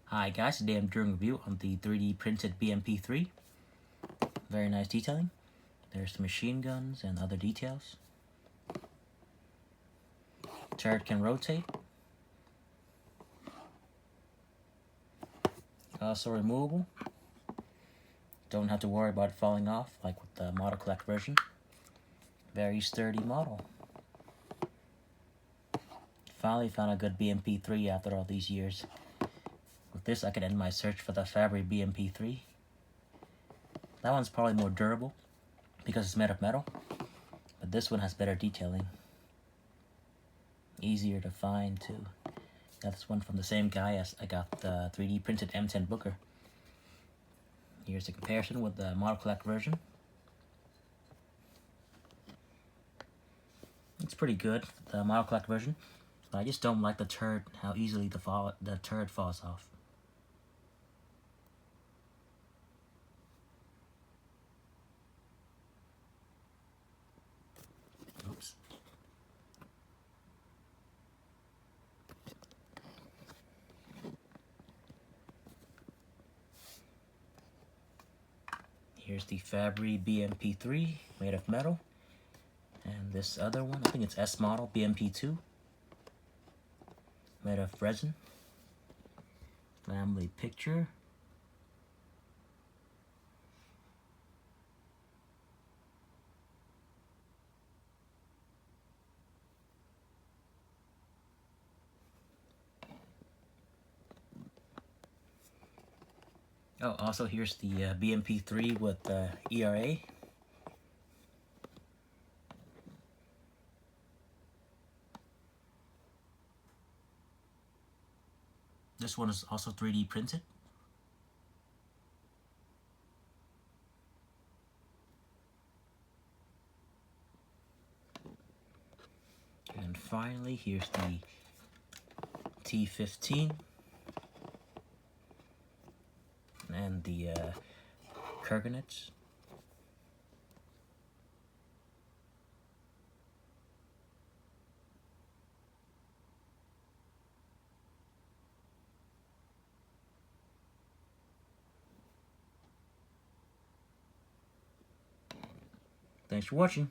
Hi guys, today I'm doing a review on the 3D printed BMP3. Very nice detailing. There's the machine guns and other details. Turret can rotate. Also removable. Don't have to worry about it falling off like with the Model Collect version. Very sturdy model. Finally found a good BMP3 after all these years. With this I could end my search for the Fabry BMP3. That one's probably more durable because it's made of metal, but this one has better detailing. Easier to find too. Got this one from the same guy as I got the 3D printed M10 Booker. Here's a comparison with the Model Collect version. It's pretty good, the Model Collect version, but I just don't like the turret, how easily the turret falls off. Oops. Here's the Fabry BMP3 made of metal. And this other one, I think it's S model BMP2, made of resin. Family picture. Oh, also here's the BMP3 with ERA. This one is also 3D printed. And finally, here's the T15 and the Kurganets. Thanks for watching.